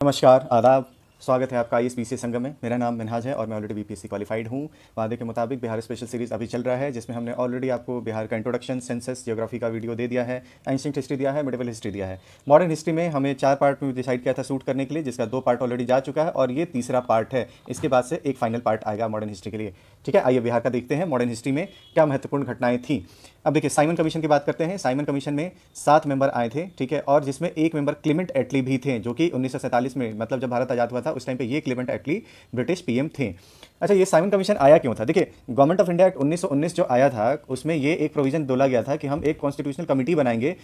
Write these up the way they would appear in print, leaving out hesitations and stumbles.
नमस्कार, आदाब। स्वागत है आपका ISBC संगम में। मेरा नाम मिनहाज है और मैं ऑलरेडी BPSC क्वालिफाइड हूँ। वादे के मुताबिक बिहार स्पेशल सीरीज़ अभी चल रहा है, जिसमें हमने ऑलरेडी आपको बिहार का इंट्रोडक्शन, सेंसस, ज्योग्राफी का वीडियो दे दिया है, एंशिएंट हिस्ट्री दिया है, मिडिवल हिस्ट्री दिया है। मॉडर्न हिस्ट्री में हमें 4 पार्ट में डिसाइड किया था शूट करने के लिए, जिसका 2 पार्ट ऑलरेडी जा चुका है और ये तीसरा पार्ट है। इसके बाद से एक फाइनल पार्ट आएगा मॉडर्न हिस्ट्री के लिए। ठीक है, आइए बिहार का देखते हैं मॉडर्न हिस्ट्री में क्या महत्वपूर्ण घटनाएं थी। अब देखिए, साइमन कमीशन की बात करते हैं। साइमन कमीशन में 7 मेंबर आए थे, ठीक है, और जिसमें एक मेंबर क्लेमेंट एटली भी थे, जो कि 1947 में, मतलब जब भारत आज़ाद हुआ था उस टाइम पे ये क्लेमेंट एटली ब्रिटिश PM थे। अच्छा, ये साइमन कमीशन आया क्यों था? देखिए, गवर्नमेंट ऑफ इंडिया एक्ट 1919 जो आया था, उसमें ये एक प्रोविजन बोला गया था कि हम एक कॉन्स्टिट्यूशनल कमेटी बनाएंगे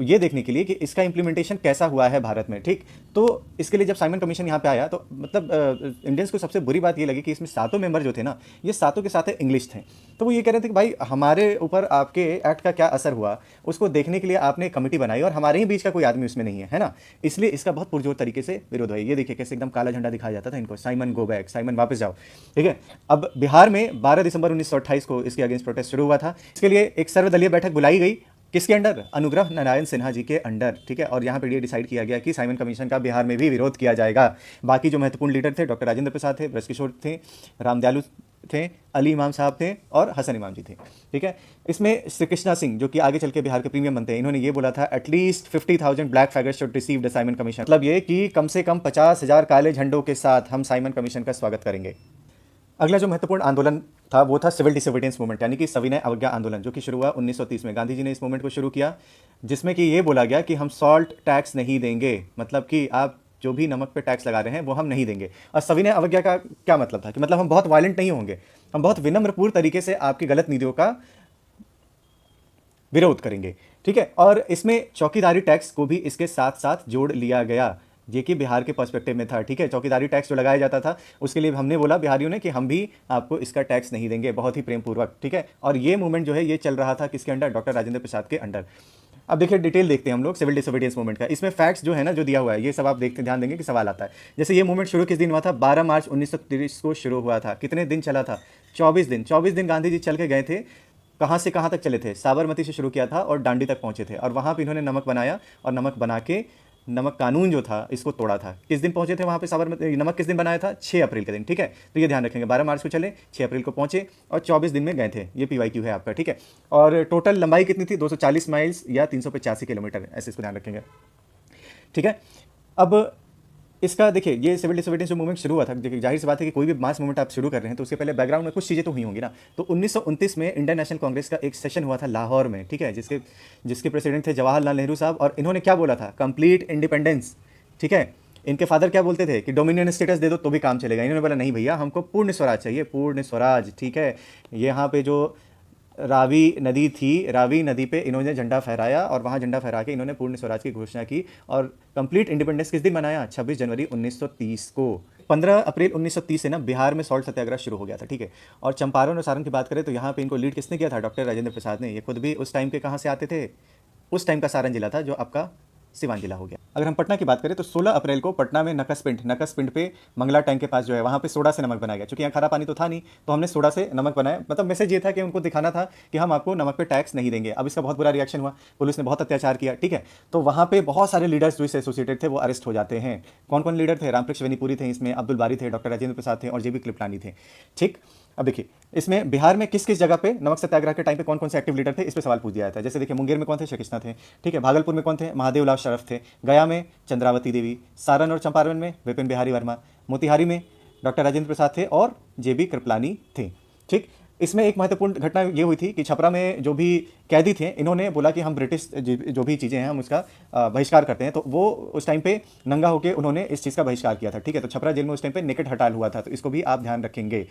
ये देखने के लिए कि इसका इंप्लीमेंटेशन कैसा हुआ है भारत में। ठीक, तो इसके लिए जब साइमन कमीशन यहाँ पे आया तो मतलब इंडियंस को सबसे बुरी बात ये लगी कि इसमें सातों मेंबर जो थे ना, ये सातों के साथ इंग्लिश थे। तो वो ये कह रहे थे कि भाई, हमारे ऊपर आपके एक्ट का क्या असर हुआ उसको देखने के लिए आपने कमेटी बनाई और हमारे ही बीच का कोई आदमी उसमें नहीं है ना, इसलिए इसका बहुत पुरजोर तरीके से विरोध हुआ। ये देखिए कैसे एकदम काला झंडा दिखाया जाता था इनको, साइमन गो बैक, साइमन वापस जाओ। ठीक है, अब बिहार में 12 दिसंबर 1928 को इसके अगेंस्ट प्रोटेस्ट शुरू हुआ था। इसके लिए एक सर्वदलीय बैठक बुलाई गई। किसके अंडर? अनुग्रह नारायण सिन्हा जी के अंडर। ठीक है, और यहाँ पर ये डिसाइड किया गया कि साइमन कमीशन का बिहार में भी विरोध किया जाएगा। बाकी जो महत्वपूर्ण लीडर थे, डॉक्टर राजेंद्र प्रसाद थे, ब्रजकिशोर थे, रामदयालु थे, अली इमाम साहब थे और हसन इमाम जी थे। ठीक है, इसमें श्री कृष्णा सिंह, जो कि आगे चल के बिहार के प्रीमियम बनते हैं, इन्होंने ये बोला था at least 50,000 black flags should receive the Simon Commission. मतलब ये कि कम से कम 50,000 काले झंडों के साथ हम साइमन कमीशन का स्वागत करेंगे। अगला जो महत्वपूर्ण आंदोलन था वो था सिविल डिसोबीडियंस मूवमेंट, यानी कि सविनय अवज्ञा आंदोलन, जो कि शुरू हुआ 1930 में। गांधी जी ने इस मूवमेंट को शुरू किया, जिसमें कि ये बोला गया कि हम सॉल्ट टैक्स नहीं देंगे, मतलब कि आप जो भी नमक पे टैक्स लगा रहे हैं वो हम नहीं देंगे। और सविनय अवज्ञा का क्या मतलब था कि मतलब हम बहुत वायलेंट नहीं होंगे, हम बहुत विनम्रपूर्ण तरीके से आपकी गलत नीतियों का विरोध करेंगे। ठीक है, और इसमें चौकीदारी टैक्स को भी इसके साथ साथ जोड़ लिया गया, ये कि बिहार के पर्सपेक्टिव में था। ठीक है, चौकीदारी टैक्स जो लगाया जाता था उसके लिए हमने बोला बिहारियों ने कि हम भी आपको इसका टैक्स नहीं देंगे, बहुत ही प्रेम पूर्वक। ठीक है, और ये मूवमेंट जो है ये चल रहा था किसके अंडर? डॉक्टर राजेंद्र प्रसाद के अंडर। अब देखिए डिटेल देखते हैं हम लोग सिविल डिसोबीडियंस मूवमेंट का। इसमें फैक्ट्स जो है ना, जो दिया हुआ है, ये सब आप देखते ध्यान देंगे कि सवाल आता है। जैसे ये मूवमेंट शुरू किस दिन हुआ था? 12 मार्च 1930 को शुरू हुआ था। कितने दिन चला था? 24 दिन। 24 दिन गांधी जी चल के गए थे। कहाँ से कहाँ तक चले थे? साबरमती से शुरू किया था और दांडी तक पहुंचे थे, और वहाँ पे इन्होंने नमक बनाया और नमक बना के नमक कानून जो था इसको तोड़ा था। किस दिन पहुंचे थे वहाँ पे साबरमती? नमक किस दिन बनाया था? 6 अप्रैल के दिन। ठीक है, तो ये ध्यान रखेंगे, 12 मार्च को चले, 6 अप्रैल को पहुंचे और 24 दिन में गए थे। ये PYQ है आपका। ठीक है, और टोटल लंबाई कितनी थी? 240 माइल्स या 385 किलोमीटर, ऐसे इसको ध्यान रखेंगे। ठीक है, अब इसका देखिए, ये सिविल डिसोबीडियंस जो मूवमेंट शुरू हुआ था, देखिए जाहिर सी बात है कि कोई भी मास मूवमेंट आप शुरू कर रहे हैं तो उसके पहले बैकग्राउंड में कुछ चीज़ें तो हुई होंगी ना। तो 1929 में इंडियन नेशनल कांग्रेस का एक सेशन हुआ था लाहौर में। ठीक है, जिसके जिसके प्रेसिडेंट थे जवाहरलाल नेहरू साहब, और इन्होंने क्या बोला था? Complete independence. ठीक है, इनके फादर क्या बोलते थे कि डोमिनियन स्टेटस दे दो तो भी काम चलेगा। इन्होंने बोला नहीं भैया, हमको पूर्ण स्वराज चाहिए, पूर्ण स्वराज। ठीक है, यहाँ पे जो रावी नदी थी, रावी नदी पे इन्होंने झंडा फहराया और वहाँ झंडा फहरा के इन्होंने पूर्ण स्वराज की घोषणा की। और कंप्लीट इंडिपेंडेंस किस दिन मनाया? 26 जनवरी 1930 को। 15 अप्रैल 1930 से ना बिहार में सॉल्ट सत्याग्रह शुरू हो गया था। ठीक है, और चंपारण और सारण की बात करें तो यहाँ पे इनको लीड किसने किया था? डॉक्टर राजेंद्र प्रसाद ने। ये खुद भी उस टाइम के कहाँ से आते थे? उस टाइम का सारण जिला था जो आपका सिवान जिला हो गया। अगर हम पटना की बात करें तो 16 अप्रैल को पटना में नकस पिंड पे मंगला टैंक के पास जो है वहाँ पे सोडा से नमक बनाया गया। क्योंकि यहाँ खारा पानी तो था नहीं, तो हमने सोडा से नमक बनाया। मतलब मैसेज ये था कि उनको दिखाना था कि हम आपको नमक पे टैक्स नहीं देंगे। अब इसका बहुत बुरा रिएक्शन हुआ, पुलिस ने बहुत अत्याचार किया। ठीक है, तो वहाँ पे बहुत सारे लीडर्स जो इससे एसोसिएटेड थे वो अरेस्ट हो जाते हैं। कौन कौन लीडर थे? रामकृष्ण वेनीपुरी थे इसमें, अब्दुल बारी थे, डॉक्टर राजेंद्र प्रसाद थे और JB कृपलानी थे। ठीक, अब देखिए इसमें बिहार में किस किस जगह पे नमक सत्याग्रह के टाइम पे कौन कौन से एक्टिव लीडर थे, इस पे सवाल पूछ दिया जाता है। जैसे देखिए, मुंगेर में कौन थे? श्री कृष्णा थे। ठीक है, भागलपुर में कौन थे? महादेव लाल शरफ थे। गया में चंद्रावती देवी, सारण और चंपारण में विपिन बिहारी वर्मा, मोतिहारी में डॉक्टर राजेंद्र प्रसाद थे और JB कृपलानी थे। ठीक, इसमें एक महत्वपूर्ण घटना ये हुई थी कि छपरा में जो भी कैदी थे इन्होंने बोला कि हम ब्रिटिश जो भी चीज़ें हैं हम उसका बहिष्कार करते हैं। तो वो उस टाइम पे नंगा होकर उन्होंने इस चीज़ का बहिष्कार किया था। ठीक है, तो छपरा जेल में उस टाइम पे नेकेड हड़ताल हुआ था, तो इसको भी आप ध्यान रखेंगे।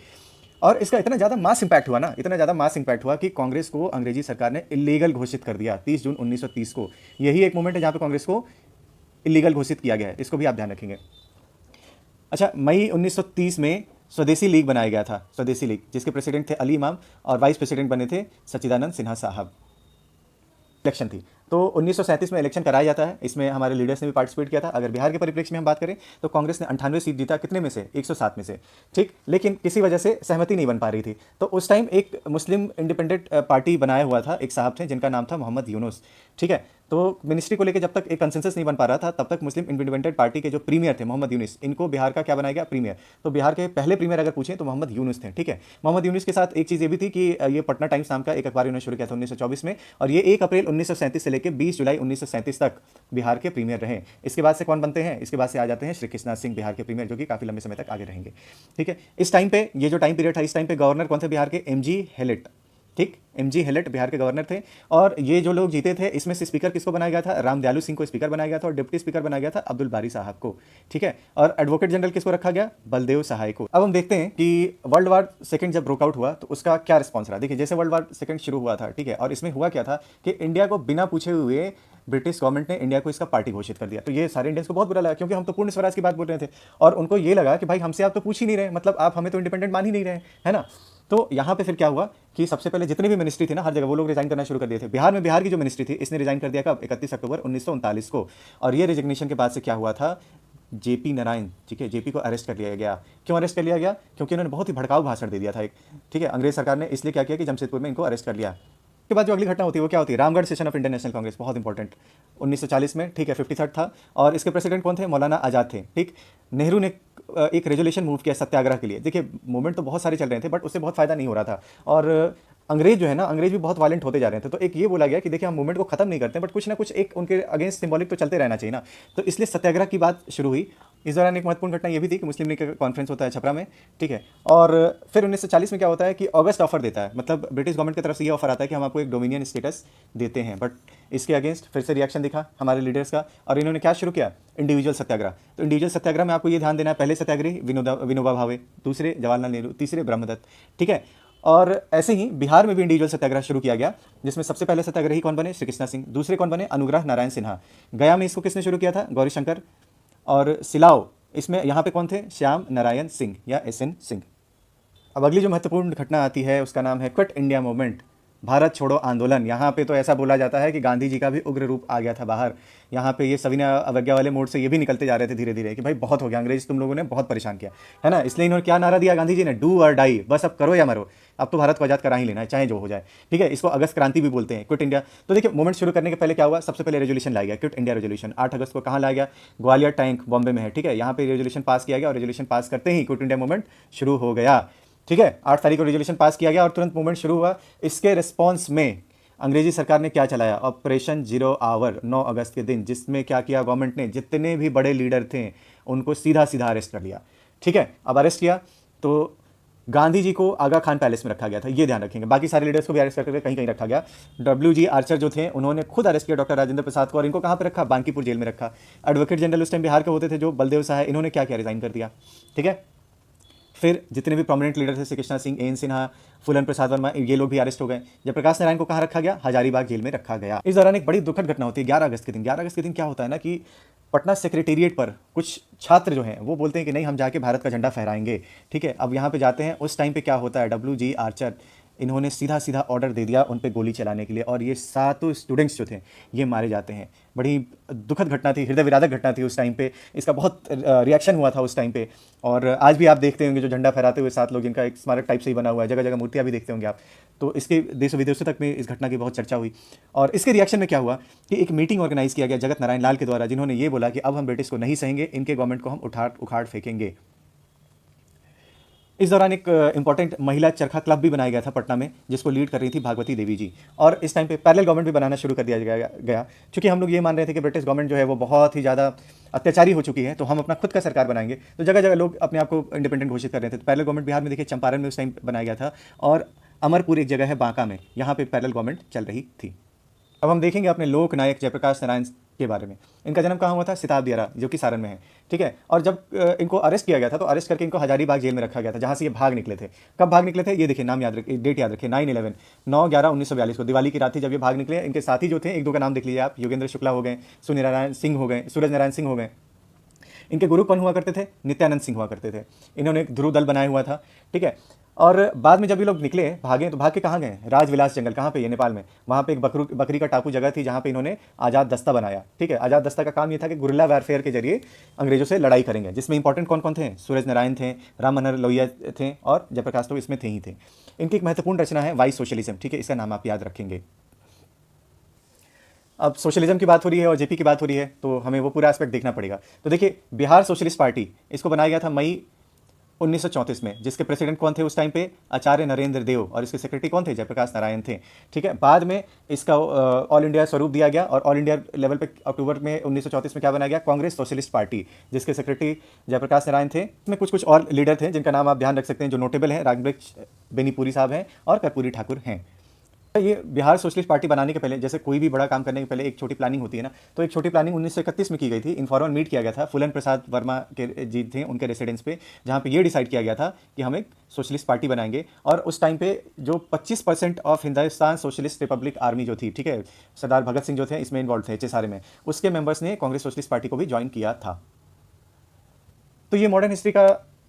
और इसका इतना ज़्यादा मास इंपैक्ट हुआ ना, इतना ज़्यादा मास इंपैक्ट हुआ कि कांग्रेस को अंग्रेजी सरकार ने इलीगल घोषित कर दिया 30 जून 1930 को। यही एक मोमेंट है जहाँ पे कांग्रेस को इलीगल घोषित किया गया है, इसको भी आप ध्यान रखेंगे। अच्छा, मई 1930 में स्वदेशी लीग बनाया गया था, स्वदेशी लीग, जिसके प्रेसिडेंट थे अली इमाम और वाइस प्रेसिडेंट बने थे सच्चिदानंद सिन्हा साहब। इलेक्शन थी तो 1937 में इलेक्शन कराया जाता है, इसमें हमारे लीडर्स ने भी पार्टिसिपेट किया था। अगर बिहार के परिप्रेक्ष्य में हम बात करें तो कांग्रेस ने 98 सीट जीता, कितने में से? 107 में से। ठीक, लेकिन किसी वजह से सहमति नहीं बन पा रही थी। तो उस टाइम एक मुस्लिम इंडिपेंडेंट पार्टी बनाया हुआ था, एक साहब थे जिनका नाम था मोहम्मद यूनुस। ठीक है, तो मिनिस्ट्री को लेकर जब तक एक कंसेंसस नहीं बन पा रहा था तब तक मुस्लिम इंडिपेंडेंट पार्टी के जो प्रीमियर थे मोहम्मद यूनुस, इनको बिहार का क्या बनाया गया, प्रीमियर। तो बिहार के पहले प्रीमियर अगर पूछें तो मोहम्मद यूनुस थे, ठीक है। मोहम्मद यूनुस के साथ एक चीज़ ये भी थी कि ये पटना टाइम्स नाम का एक अखबार इन्होंने शुरू किया था 1924 में, और ये 1 अप्रैल 1937 से लेकर 20 जुलाई 1937 तक बिहार के प्रीमियर रहे। इसके बाद से कौन बनते हैं, इसके बाद से आ जाते हैं श्री कृष्णा सिंह बिहार के प्रीमियर, जो कि काफ़ी लंबे समय तक आगे रहेंगे, ठीक है। इस टाइम पे ये जो टाइम पीरियड था, इस टाइम पे गवर्नर कौन थे बिहार के, एमजी हेलेट, ठीक, एमजी हेलेट बिहार के गवर्नर थे। और ये जो लोग जीते थे इसमें से स्पीकर किसको बनाया गया था, रामदयालु सिंह को स्पीकर बनाया गया था, और डिप्टी स्पीकर बनाया गया था अब्दुल बारी साहब को, ठीक है। और एडवोकेट जनरल किसको रखा गया, बलदेव सहाय को। अब हम देखते हैं कि वर्ल्ड वार सेकंड जब ब्रोकआउट हुआ तो उसका क्या रिस्पॉन्स रहा। देखिए जैसे वर्ल्ड वार सेकंड शुरू हुआ था, ठीक है, और इसमें हुआ क्या था कि इंडिया को बिना पूछे हुए ब्रिटिश गवर्नमेंट ने इंडिया को इसका पार्टी घोषित कर दिया। तो ये सारे इंडियंस को बहुत बुरा लगा, क्योंकि हम तो पूर्ण स्वराज की बात बोल रहे थे, और उनको ये लगा कि भाई हमसे आप तो पूछ ही नहीं रहे, मतलब आप हमें तो इंडिपेंडेंट मान ही नहीं रहे, है ना। तो यहाँ पे फिर क्या हुआ कि सबसे पहले जितने भी मिनिस्ट्री थी ना हर जगह, वो लोग रिजाइन करना शुरू कर दिए थे। बिहार में बिहार की जो मिनिस्ट्री थी इसने रिजाइन कर दिया कब, 31 अक्टूबर 1939 को। और ये रिजिग्नेशन के बाद से क्या हुआ था, जेपी नारायण, ठीक है, जेपी को अरेस्ट कर लिया गया। क्यों अरेस्ट कर लिया गया, क्योंकि उन्होंने बहुत ही भड़काऊ भाषण दे दिया था एक, ठीक है। अंग्रेज सरकार ने इसलिए क्या किया कि जमशेदपुर में इनको अरेस्ट कर लिया। के बाद जो अगली घटना होती है वो क्या होती है, Ramgarh session of Indian national Congress, बहुत इंपॉर्टेंट, 1940 में, ठीक है, 53rd था। और इसके प्रेसिडेंट कौन थे, मौलाना आज़ाद थे, ठीक। नेहरू ने एक रेजोल्यूशन मूव किया सत्याग्रह के लिए। देखिए मूवमेंट तो बहुत सारे चल रहे थे बट उससे बहुत फायदा नहीं हो रहा था, और अंग्रेज जो है ना, अंग्रेज भी बहुत वायलेंट होते जा रहे थे। तो एक ये बोला गया कि देखिए हम मूवमेंट को खत्म नहीं करते बट कुछ ना कुछ एक उनके अगेंस्ट सिंबॉलिक तो चलते रहना चाहिए ना। तो इसलिए सत्याग्रह की बात शुरू हुई। इस दौरान एक महत्वपूर्ण घटना ये भी थी कि मुस्लिम लीग का कॉन्फ्रेंस होता है छपरा में, ठीक है। और फिर 1940 में क्या होता है कि अगस्त ऑफर देता है, मतलब ब्रिटिश गवर्नमेंट की तरफ से ये ऑफर आता है कि हम आपको एक डोमिनियन स्टेटस देते हैं। बट इसके अगेंस्ट फिर से रिएक्शन दिखा हमारे लीडर्स का, और इन्होंने क्या शुरू किया, इंडिविजुअल सत्याग्रह। तो इंडिविजुअल सत्याग्रह में आपको ये ध्यान देना है, पहले सत्याग्रही विनोबा भावे, दूसरे जवाहरलाल नेहरू, तीसरे ब्रह्मदत्त, ठीक है। और ऐसे ही बिहार में भी इंडिविजुअल सत्याग्रह शुरू किया गया, जिसमें सबसे पहले सत्याग्रही कौन बने, श्री कृष्णा सिंह, दूसरे कौन बने, अनुग्रह नारायण सिन्हा। गया में इसको किसने शुरू किया था, गौरीशंकर। और सिलाओ, इसमें यहाँ पे कौन थे, श्याम नारायण सिंह या एसएन सिंह। अब अगली जो महत्वपूर्ण घटना आती है उसका नाम है क्विट इंडिया मूवमेंट, भारत छोड़ो आंदोलन। यहाँ पे तो ऐसा बोला जाता है कि गांधी जी का भी उग्र रूप आ गया था बाहर। यहाँ पे ये सविनय अवज्ञा वाले मोड से ये भी निकलते जा रहे थे धीरे धीरे कि भाई बहुत हो गया, अंग्रेज तुम लोगों ने बहुत परेशान किया, है ना। इसलिए इन्होंने क्या नारा दिया गांधी जी ने, डू और डाई, बस अब करो या मरो, अब तो भारत को आजाद करा ही लेना है चाहे जो हो जाए, ठीक है। इसको अगस्त क्रांति भी बोलते हैं, क्विट इंडिया। तो देखिए मूवमेंट शुरू करने के पहले क्या हुआ, सबसे पहले रेजोल्यूशन लाया गया, क्विट इंडिया रेजोल्यूशन। 8 अगस्त को कहाँ लाया गया, ग्वालियर टैंक बॉम्बे में है, ठीक है। यहाँ पे रेजोल्यूशन पास किया गया, और रेजोल्यूशन पास करते ही क्विट इंडिया मूवमेंट शुरू हो गया, ठीक है। 8 तारीख को रेजोल्यूशन पास किया गया और तुरंत मूवमेंट शुरू हुआ। इसके रिस्पॉन्स में अंग्रेजी सरकार ने क्या चलाया, ऑपरेशन जीरो आवर 9 अगस्त के दिन, जिसमें क्या किया गवर्नमेंट ने, जितने भी बड़े लीडर थे उनको सीधा सीधा अरेस्ट कर लिया, ठीक है। अब अरेस्ट किया तो गांधी जी को आगा खान पैलेस में रखा गया था, ये ध्यान रखेंगे। बाकी सारे लीडर्स को भी अरेस्ट करके कहीं कहीं रखा गया। WG आर्चर जो थे उन्होंने खुद अरेस्ट किया डॉक्टर राजेंद्र प्रसाद को, और इनको कहाँ पे रखा, बांकीपुर जेल में रखा। एडवोकेट जनरल उस टाइम बिहार के होते थे जो बलदेव सहाय, इन्होंने क्या किया, रिजाइन कर दिया, ठीक है। फिर जितने भी प्रोमिनेंट लीडर थे, श्री कृष्णा सिंह, एन सिन्हा, फूलन प्रसाद वर्मा, ये लोग भी अरेस्ट हो गए। जयप्रकाश नारायण को कहाँ रखा गया, हजारीबाग जेल में रखा गया। इस दौरान एक बड़ी दुखद घटना होती है 11 अगस्त के दिन। 11 अगस्त के दिन क्या होता है ना कि पटना सेक्रेटेरिएट पर कुछ छात्र जो हैं वो बोलते हैं कि नहीं हम जाके भारत का झंडा फहराएंगे, ठीक है। अब यहाँ पे जाते हैं, उस टाइम पे क्या होता है, WG आर्चर, इन्होंने सीधा सीधा ऑर्डर दे दिया उन पे गोली चलाने के लिए, और ये 7 स्टूडेंट्स जो थे ये मारे जाते हैं। बड़ी दुखद घटना थी, हृदय विदारक घटना थी उस टाइम पे। इसका बहुत रिएक्शन हुआ था उस टाइम पे, और आज भी आप देखते होंगे जो झंडा फहराते हुए 7 लोग, जिनका एक स्मारक टाइप से ही बना हुआ है, जगह जगह मूर्तियाँ भी देखते होंगे आप। तो इसके देश विदेशों तक में इस घटना की बहुत चर्चा हुई। और इसके रिएक्शन में क्या हुआ कि एक मीटिंग ऑर्गेनाइज किया गया जगत नारायण लाल के द्वारा, जिन्होंने ये बोला कि अब हम ब्रिटिश को नहीं सहेंगे, इनके गवर्नमेंट को हम उखाड़ फेंकेंगे। इस दौरान एक इंपॉर्टेंट महिला चरखा क्लब भी बनाया गया था पटना में, जिसको लीड कर रही थी भागवती देवी जी। और इस टाइम पे पैरेलल गवर्नमेंट भी बनाना शुरू कर दिया गया, क्योंकि हम लोग ये मान रहे थे कि ब्रिटिश गवर्नमेंट जो है वो बहुत ही ज़्यादा अत्याचारी हो चुकी है, तो हम अपना खुद का सरकार बनाएंगे। तो जगह जगह लोग अपने आप को इंडिपेंडेंट घोषित कर रहे थे। तो पैरेलल गवर्नमेंट बिहार में देखिए चंपारण में उस टाइम बनाया गया था, और अमरपुर एक जगह है बांका में, यहाँ पे पैरेलल गवर्नमेंट चल रही थी। अब हम देखेंगे अपने लोक नायक जयप्रकाश नारायण के बारे में। इनका जन्म कहाँ हुआ था, सिताब दियारा, जो कि सारण में है, ठीक है। और जब इनको अरेस्ट किया गया था तो अरेस्ट करके इनको हजारीबाग जेल में रखा गया था, जहाँ से ये भाग निकले थे। कब भाग निकले थे, ये देखिए नाम याद रखिए, डेट याद रखिए, 9/11/1942 को, दिवाली की रात थी जब ये भाग निकले। इनके साथी जो थे, एक दो का नाम देख लीजिए आप, योगेंद्र शुक्ला हो गए, सूर्य नारायण सिंह हो गए, सूरज नारायण सिंह हो गए। इनके गुरु कौन हुआ करते थे, नित्यानंद सिंह हुआ करते थे। इन्होंने एक ध्रुव दल बनाया हुआ था, ठीक है। और बाद में जब ये लोग निकले भागे, तो भाग के कहाँ गए, राजविलास जंगल, कहाँ पे, ये नेपाल में। वहाँ पे एक बकरी का टापू जगह थी, जहाँ पे इन्होंने आज़ाद दस्ता बनाया, ठीक है। आज़ाद दस्ता का काम ये था कि गुरिल्ला वारफेयर के जरिए अंग्रेजों से लड़ाई करेंगे, जिसमें इंपॉर्टेंट कौन कौन थे, सूरज नारायण थे, राम मनोहर लोहिया थे, और जयप्रकाश तो इसमें थे ही थे। इनकी एक महत्वपूर्ण रचना है वाई सोशलिज्म, ठीक है, इसका नाम आप याद रखेंगे। अब सोशलिज्म की बात हो रही है और जेपी की बात हो रही है, तो हमें वो पूरा एस्पेक्ट देखना पड़ेगा। तो देखिए, बिहार सोशलिस्ट पार्टी इसको बनाया गया था मई 1934 में, जिसके प्रेसिडेंट कौन थे उस टाइम पे? आचार्य नरेंद्र देव, और इसके सेक्रेटरी कौन थे? जयप्रकाश नारायण थे। ठीक है, बाद में इसका ऑल इंडिया स्वरूप दिया गया और ऑल इंडिया लेवल पे अक्टूबर में 1934 में क्या बनाया गया? कांग्रेस सोशलिस्ट पार्टी, जिसके सेक्रेटरी जयप्रकाश नारायण थे। इसमें कुछ कुछ और लीडर थे जिनका नाम आप ध्यान रख सकते हैं, जो नोटेबल हैं। राजवृक्ष बेनीपुरी साहब हैं और कर्पूरी ठाकुर हैं। ये बिहार सोशलिस्ट पार्टी बनाने के पहले, जैसे कोई भी बड़ा काम करने के पहले एक छोटी प्लानिंग होती है ना, तो एक छोटी प्लानिंग 1931 में की गई थी। इनफॉर्मल मीट किया गया था, फूलन प्रसाद वर्मा के जी थे, उनके रेसिडेंस पे, जहाँ पे ये डिसाइड किया गया था कि हम एक सोशलिस्ट पार्टी बनाएंगे। और उस टाइम पे जो 25% of Hindustan socialist Republic army जो थी, ठीक है, सरदार भगत सिंह जो थे इसमें इन्वॉल्व थे, सारे में, उसके मेंबर्स ने कांग्रेस सोशलिस्ट पार्टी को भी ज्वाइन किया था। तो ये मॉडर्न हिस्ट्री का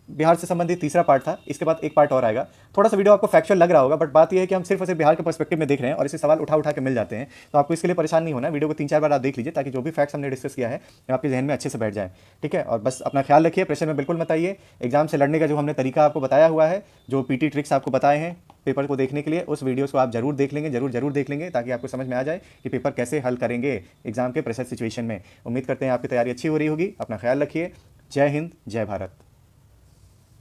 बिहार से संबंधित तीसरा पार्ट था। इसके बाद एक पार्ट और आएगा। थोड़ा सा वीडियो आपको फैक्चुअल लग रहा होगा, बट बात यह है कि हम सिर्फ और सिर्फ बिहार के पर्सपेक्टिव में देख रहे हैं और इसे सवाल उठा उठा के मिल जाते हैं। तो आपको इसके लिए परेशान नहीं होना, वीडियो को 3-4 बार आप देख लीजिए, ताकि जो भी फैक्ट्स हमने डिस्कस किया है आपके जहन में अच्छे से बैठ जाए। ठीक है, और बस अपना ख्याल रखिए, प्रेशर में बिल्कुल मत आइए। एग्जाम से लड़ने का जो हमने तरीका आपको बताया हुआ है, जो पीटी ट्रिक्स आपको बताए हैं पेपर को देखने के लिए, उस वीडियोस को आप जरूर देख लेंगे, जरूर देख लेंगे, ताकि आपको समझ में आ जाए कि पेपर कैसे हल करेंगे एग्जाम के प्रेशर सिचुएशन में। उम्मीद करते हैं आपकी तैयारी अच्छी हो रही होगी। अपना ख्याल रखिए। जय हिंद, जय भारत।